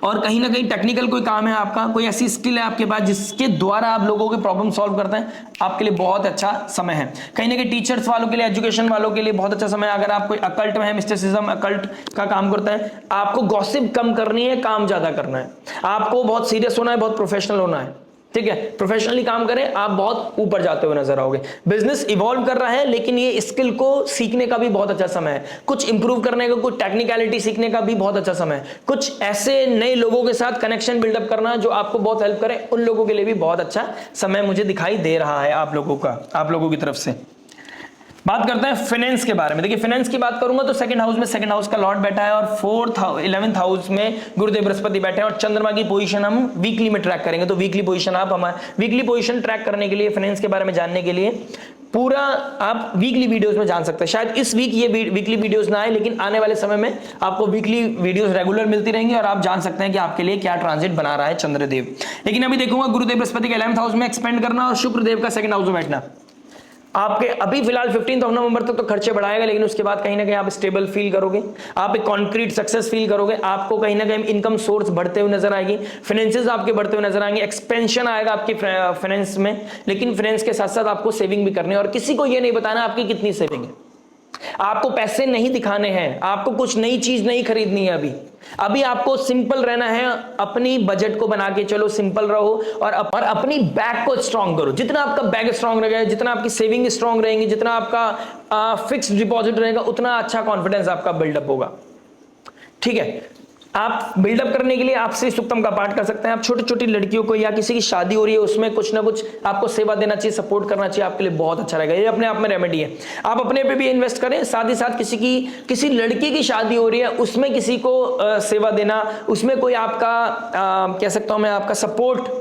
और कहीं ना कहीं टेक्निकल कोई काम है आपका, कोई ऐसी स्किल है आपके पास जिसके द्वारा आप लोगों के प्रॉब्लम सॉल्व करते हैं, आपके लिए बहुत अच्छा समय है। कहीं ना कहीं टीचर्स वालों के लिए, एजुकेशन वालों के लिए बहुत अच्छा समय है। अगर आप कोई अकल्ट में है, मिस्टिसिज्म अकल्ट का काम करता है, आपको गॉसिप कम करनी है, काम ज्यादा करना है, आपको बहुत सीरियस होना है, बहुत प्रोफेशनल होना है। ठीक है, प्रोफेशनली काम करें, आप बहुत ऊपर जाते हुए नजर आओगे। बिजनेस इवॉल्व कर रहा है, लेकिन ये स्किल को सीखने का भी बहुत अच्छा समय है, कुछ इंप्रूव करने का, कुछ टेक्निकलिटी सीखने का भी बहुत अच्छा समय है, कुछ ऐसे नए लोगों के साथ कनेक्शन बिल्डअप करना जो आपको बहुत हेल्प करे, उन लोगों के लिए भी बहुत अच्छा समय मुझे दिखाई दे रहा है आप लोगों की तरफ से। बात करते हैं फाइनेंस के बारे में। देखिए फाइनेंस की बात करूंगा तो सेकंड हाउस में सेकंड हाउस का लॉर्ड बैठा है और 11th हाउस में गुरुदेव बृहस्पति बैठे हैं और चंद्रमा की पोजीशन हम वीकली में ट्रैक करेंगे। तो वीकली पोजीशन आप हमारे वीकली पोजीशन ट्रैक करने के लिए, फाइनेंस के बारे में जानने के लिए पूरा आप वीकली वीडियोस में जान सकते हैं। शायद इस वीक ये वीकली वीडियोस ना आए, लेकिन आने वाले समय में आपको वीकली वीडियोस रेगुलर मिलती रहेंगी और आप जान सकते हैं कि आपके लिए क्या ट्रांजिट बना रहा है चंद्रदेव। लेकिन अभी देखूंगा गुरुदेव बृहस्पति के 11th हाउस में एक्सपेंड करना और शुक्रदेव का सेकंड हाउस में बैठना आपके अभी फिलहाल 15 नवंबर तक तो खर्चे बढ़ाएगा, लेकिन उसके बाद कहीं ना कहीं आप स्टेबल फील करोगे, आप एक कॉन्क्रीट सक्सेस फील करोगे, आपको कहीं ना कहीं इनकम सोर्स बढ़ते हुए नजर आएगी, फाइनेंसेस आपके बढ़ते हुए नजर आएंगे, एक्सपेंशन आएगा आपकी फाइनेंस में। लेकिन फाइनेंस के साथ साथ आपको सेविंग भी करनी है और किसी को यह नहीं बताना आपकी कितनी सेविंग है। आपको पैसे नहीं दिखाने हैं, आपको कुछ नई चीज नहीं खरीदनी है। अभी आपको सिंपल रहना है, अपनी बजट को बना के चलो, सिंपल रहो और अपनी बैग को स्ट्रांग करो। जितना आपका बैग स्ट्रांग रहेगा, जितना आपकी सेविंग स्ट्रांग रहेंगी, जितना आपका फिक्स्ड डिपॉजिट रहेगा, उतना अच्छा कॉन्फिडेंस आपका बिल्डअप होगा। ठीक है, आप बिल्डअप करने के लिए आप श्री सूक्तम का पाठ कर सकते हैं। आप छोटी छोटी लड़कियों को या किसी की शादी हो रही है उसमें कुछ ना कुछ आपको सेवा देना चाहिए, सपोर्ट करना चाहिए, आपके लिए बहुत अच्छा रहेगा। ये अपने आप में रेमेडी है। आप अपने पे भी इन्वेस्ट करें, साथ ही साथ किसी लड़की की शादी हो रही है उसमें किसी को सेवा देना, उसमें कोई आपका कह सकता हूं मैं, आपका सपोर्ट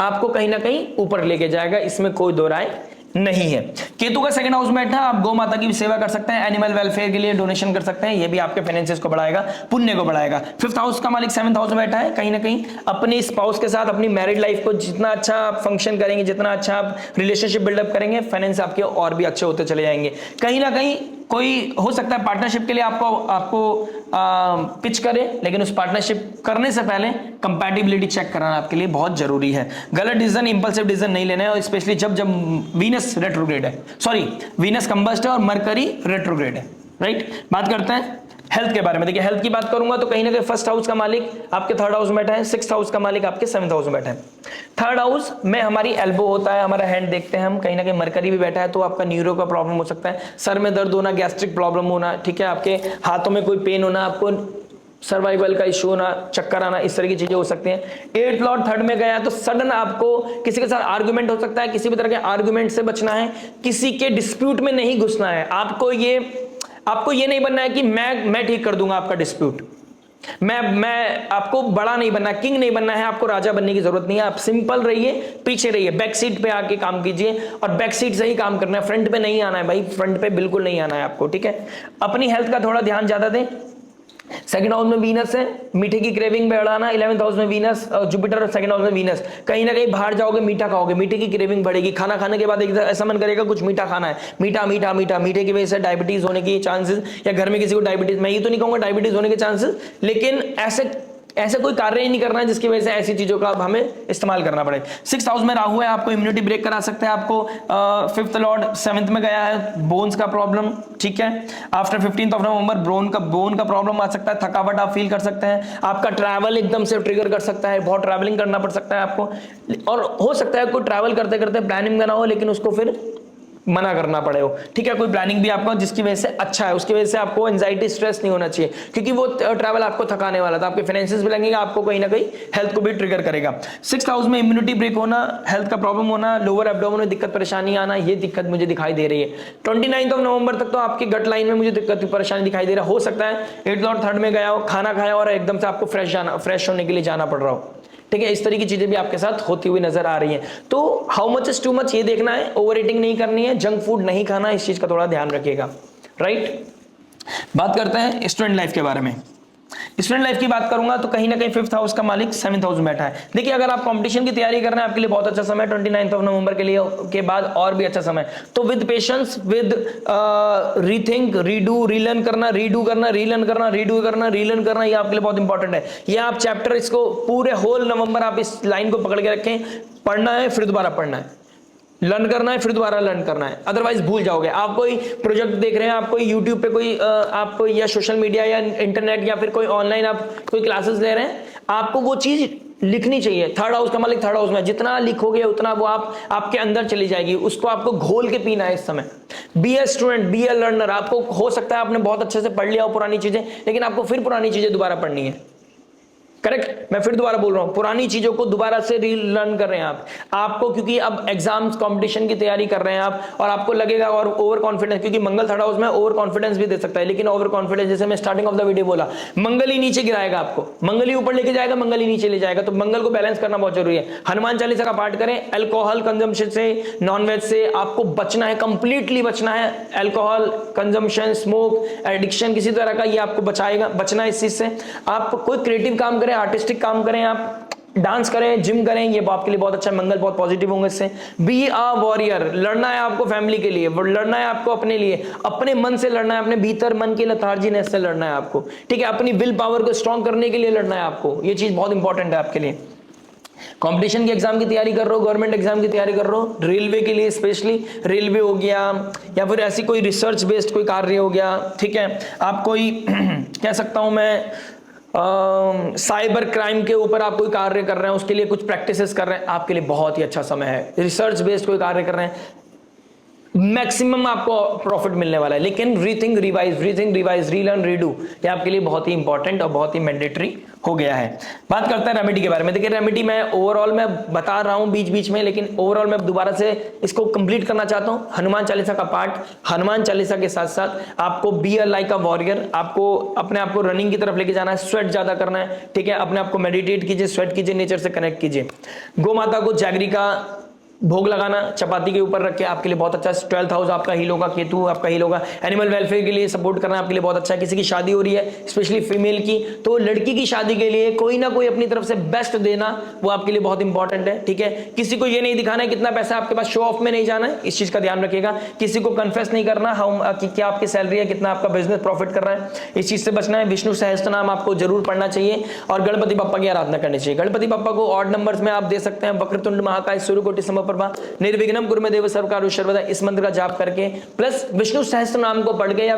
आपको कहीं ना कहीं ऊपर लेके जाएगा, इसमें कोई दो राय नहीं है। केतु का सेकंड हाउस में बैठा, आप गौ माता की भी सेवा कर सकते हैं, एनिमल वेलफेयर के लिए डोनेशन कर सकते हैं, ये भी आपके फाइनेंसेस को बढ़ाएगा, पुण्य को बढ़ाएगा। 5th हाउस का मालिक 7th हाउस में बैठा है, कहीं ना कहीं अपनी स्पाउस के साथ अपनी मैरिड लाइफ को जितना अच्छा आप फंक्शन करेंगे, जितना अच्छा आप रिलेशनशिप बिल्डअप करेंगे, फाइनेंस आपके और भी अच्छे होते चले जाएंगे। कहीं ना कहीं कोई हो सकता है पार्टनरशिप के लिए आपको पिच करे, लेकिन उस पार्टनरशिप करने से पहले कंपैटिबिलिटी चेक कराना आपके लिए बहुत जरूरी है। गलत डिसीजन, इंपल्सिव डिसीजन नहीं लेना है, और स्पेशली जब वीनस रेट्रोग्रेड है, सॉरी वीनस कंबस्ट है और मरकरी रेट्रोग्रेड है। राइट, बात करते हैं हेल्थ के बारे में। देखिए हेल्थ की बात करूंगा तो कहीं ना कहीं 1st हाउस का मालिक आपके 3rd हाउस में बैठा है, 6th हाउस का मालिक आपके 7th हाउस में बैठा है। 3rd हाउस में हमारी एल्बो होता है, हमारा हैंड देखते हैं हम, कहीं ना कहीं मरकरी भी बैठा है, तो आपका न्यूरो का प्रॉब्लम हो सकता है, सर में दर्द होना, गैस्ट्रिक प्रॉब्लम होना, ठीक है, आपके हाथों में कोई पेन होना, आपको सर्वाइवल का इशू होना, चक्कर आना, इस तरह की चीजें हो सकती हैं। 8th लॉर्ड थर्ड में गया तो सडन आपको किसी के साथ आर्गुमेंट हो सकता है, किसी भी तरह के आर्गुमेंट से बचना है, किसी के डिस्प्यूट में नहीं घुसना है। आपको ये नहीं बनना है कि मैं ठीक कर दूंगा आपका डिस्प्यूट, मैं आपको बड़ा नहीं बनना, किंग नहीं बनना है, आपको राजा बनने की जरूरत नहीं है। आप सिंपल रहिए, पीछे रहिए, बैक सीट पे आके काम कीजिए और बैक सीट से ही काम करना है, फ्रंट पे नहीं आना है भाई, फ्रंट पे बिल्कुल नहीं आना है आपको, ठीक है। अपनी हेल्थ का थोड़ा ध्यान ज्यादा दें। सेकंड हाउस में वीनस है, मीठे की क्रेविंग बढ़ाना। 11th हाउस में वीनस और जुपिटर और सेकंड हाउस में वीनस, कहीं ना कहीं बाहर जाओगे मीठा खाओगे, मीठे की क्रेविंग बढ़ेगी, खाना खाने के बाद एक ऐसा मन करेगा कुछ मीठा खाना है, मीठा मीठा मीठा, मीठे की वजह से डायबिटीज होने की चांसेस, या घर में किसी को डायबिटीज, मैं ये तो नहीं कहूंगा डायबिटीज होने के चांसेस, लेकिन ऐसे कोई कार्य ही नहीं करना है जिसकी वजह से ऐसी चीजों का हमें इस्तेमाल करना पड़े। 6th हाउस में राहु है, आपको इम्यूनिटी ब्रेक करा सकता है, आपको 5th लॉर्ड 7th में गया है, बोन्स का प्रॉब्लम, ठीक है। After 15th of November bone का प्रॉब्लम आ सकता है, थकावट आप फील कर सकते हैं, आपका ट्रैवल एकदम से ट्रिगर कर सकता है, बहुत ट्रैवलिंग करना पड़ सकता है आपको, और हो सकता है कोई ट्रैवल करते करते प्लानिंग बना हो लेकिन उसको फिर मना करना पड़े हो, ठीक है। कोई प्लानिंग भी आपको जिसकी वजह से अच्छा है, उसकी वजह से आपको एंजाइटी स्ट्रेस नहीं होना चाहिए, क्योंकि वो ट्रैवल आपको थकाने वाला था, आपके फाइनेंसेस भी लगेगा, आपको कहीं ना कहीं हेल्थ को भी ट्रिगर करेगा। 6th हाउस में इम्यूनिटी ब्रेक होना, हेल्थ का प्रॉब्लम होना, लोअर एब्डोमेन में दिक्कत परेशानी आना, ये दिक्कत मुझे दिखाई दे रही है। 29 नवंबर तक तो आपकी गट लाइन में मुझे दिक्कत परेशानी दिखाई दे रहा हो सकता है 8th लॉर्ड थर्ड में गया हो, खाना खाया और एकदम से आपको फ्रेश होने के लिए जाना पड़ रहा हो, ठीक है। इस तरह की चीजें भी आपके साथ होती हुई नजर आ रही हैं। तो how much is too much ये देखना है, ओवर ईटिंग नहीं करनी है, जंक फूड नहीं खाना, इस चीज का थोड़ा ध्यान रखिएगा, राइट। बात करते हैं स्टूडेंट लाइफ के बारे में। स्टूडेंट लाइफ की बात करूंगा तो कहीं ना कहीं 5th हाउस का मालिक 7th हाउस में बैठा है। देखिए अगर आप कंपटीशन की तैयारी कर रहे हैं आपके लिए बहुत अच्छा समय, 29 नवंबर के लिए के बाद और भी अच्छा समय। तो with patience, with rethink, redo, relearn करना, रीडू करना, रीलर्न करना, रीडू करना, रीलर्न करना, ये आपके लिए बहुत इंपॉर्टेंट है। ये आप चैप्टर इसको पूरे होल नवंबर आप इस लाइन को पकड़ के रखें, पढ़ना है फिर दोबारा पढ़ना है, लर्न करना है फिर दोबारा लर्न करना है, अदरवाइज भूल जाओगे। आप कोई प्रोजेक्ट देख रहे हैं, आप कोई यूट्यूब पे कोई आप या सोशल मीडिया या इंटरनेट या फिर कोई ऑनलाइन आप कोई क्लासेस ले रहे हैं, आपको वो चीज लिखनी चाहिए। 3rd हाउस का मालिक 3rd हाउस में, जितना लिखोगे उतना वो आपके अंदर चली जाएगी, उसको आपको घोल के पीना है इस समय। Be a student, be a learner. आपको हो सकता है आपने बहुत अच्छे से पढ़ लिया हो पुरानी चीजें, लेकिन आपको फिर पुरानी चीजें दोबारा पढ़नी है, करेक्ट। मैं फिर दोबारा बोल रहा हूं, पुरानी चीजों को दोबारा से रीलर्न कर रहे हैं आपको, क्योंकि अब एग्जाम्स कंपटीशन की तैयारी कर रहे हैं आप, और आपको लगेगा और ओवर कॉन्फिडेंस, क्योंकि मंगल 3rd हाउस में ओवर कॉन्फिडेंस भी दे सकता है, लेकिन ओवर कॉन्फिडेंस, जैसे मैं स्टार्टिंग ऑफ द वीडियो बोला, मंगल ही नीचे गिराएगा आपको, मंगल ही ऊपर लेके जाएगा, मंगल ही नीचे ले जाएगा। तो मंगल को बैलेंस करना बहुत जरूरी है। हनुमान चालीसा का पाठ करें। अल्कोहल कंजम्पशन से, नॉनवेज से आपको बचना है, कंप्लीटली बचना है। अल्कोहल कंजम्पशन, स्मोक, एडिक्शन किसी तरह का, ये आपको बचना है इस चीज से। आप कोई क्रिएटिव काम करें, आर्टिस्टिक काम करें, आप डांस करें, जिम करें, ये आपके लिए बहुत अच्छा है। मंगल बहुत पॉजिटिव होंगे इससे। बी अ वॉरियर, लड़ना है आपको फैमिली के लिए, लड़ना है आपको अपने लिए, अपने मन से लड़ना है, अपने भीतर मन की लतार्जीनेस से लड़ना है आपको, ठीक है। अपनी विल पावर को स्ट्रॉन्ग करने के लिए लड़ना है आपको, ये चीज बहुत इंपॉर्टेंट है आपके लिए। कंपटीशन की एग्जाम की तैयारी कर रहे हो, गवर्नमेंट एग्जाम की तैयारी कर रहे हो, रेलवे के लिए स्पेशली, रेलवे हो गया या फिर ऐसी कोई रिसर्च बेस्ड कोई कार्य हो गया, ठीक है। आप कोई कह सकता हूं मैं साइबर क्राइम के ऊपर आप कोई कार्य कर रहे हैं, उसके लिए कुछ प्रैक्टिसेस कर रहे हैं, आपके लिए बहुत ही अच्छा समय है। रिसर्च बेस्ड कोई कार्य कर रहे हैं, मैक्सिमम आपको प्रॉफिट मिलने वाला है। लेकिन रीथिंक, रिवाइज, रीलर्न, रीडू, ये आपके लिए बहुत ही इंपॉर्टेंट और बहुत ही मैंडेटरी हो गया है। बात करते हैं रेमेडी के बारे में। देखिए रेमेडी मैं ओवरऑल मैं बता रहा हूं बीच बीच में, लेकिन ओवरऑल मैं दोबारा से इसको कंप्लीट करना चाहता हूं। हनुमान चालीसा का पाठ, हनुमान चालीसा के साथ साथ आपको be a like a warrior, आपको अपने आप को रनिंग की तरफ लेके जाना है, स्वेट ज्यादा करना है, ठीक है। अपने आप को मेडिटेट कीजिए, स्वेट कीजिए, नेचर से कनेक्ट कीजिए। गौ माता को जैगरी का भोग लगाना चपाती के ऊपर रख के आपके लिए बहुत अच्छा है। 12th हाउस आपका हील होगा, केतु आपका हील होगा। एनिमल वेलफेयर के लिए सपोर्ट करना आपके लिए बहुत अच्छा है। किसी की शादी हो रही है, स्पेशली फीमेल की, तो लड़की की शादी के लिए कोई ना कोई अपनी तरफ से बेस्ट देना, वो आपके लिए बहुत इंपॉर्टेंट है, ठीक है। किसी को ये नहीं दिखाना है कितना पैसा आपके पास, शो ऑफ में नहीं जाना है, इस चीज का ध्यान रखिएगा। किसी को कन्फेस नहीं करना कि क्या आपकी सैलरी है, कितना आपका बिजनेस प्रॉफिट कर रहा है, इस चीज से बचना है। विष्णु सहस्त्र नाम आपको जरूर पढ़ना चाहिए और गणपति बप्पा की आराधना करनी चाहिए। गणपति बप्पा को ऑड नंबर्स में आप दे सकते हैं, वक्रतुंड महाकाय, सूर्यकोटि समप्रभा, निर्विघ्न गुरुमेदेव सर्वकार्येषु सर्वदा, इस मंत्र का जाप करके प्लस विष्णु सहस्त्र नाम को पढ़ के, या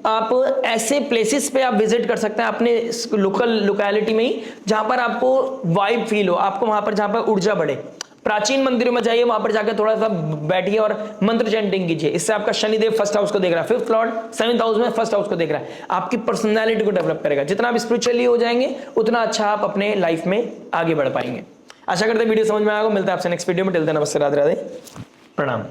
आप ऐसे प्लेसेस पे आप विजिट कर सकते हैं अपने लोकैलिटी में ही, जहां पर आपको वाइब फील हो, आपको वहां पर जहां पर ऊर्जा बढ़े। प्राचीन मंदिरों में जाइए, वहां पर जाकर थोड़ा सा बैठिए और मंत्र चैंटिंग कीजिए। इससे आपका शनिदेव फर्स्ट हाउस को देख रहा है, फिफ्थ लॉर्ड सेवंथ हाउस में फर्स्ट हाउस को देख रहा है, आपकी पर्सनैलिटी को डेवलप करेगा। जितना आप स्पिरिचुअली हो जाएंगे उतना अच्छा आप अपने लाइफ में आगे बढ़ पाएंगे। आशा करते हैं वीडियो समझ में आएगा। मिलता है आपसे नेक्स्ट वीडियो में। टिल देन नमस्ते, राधे राधे, प्रणाम।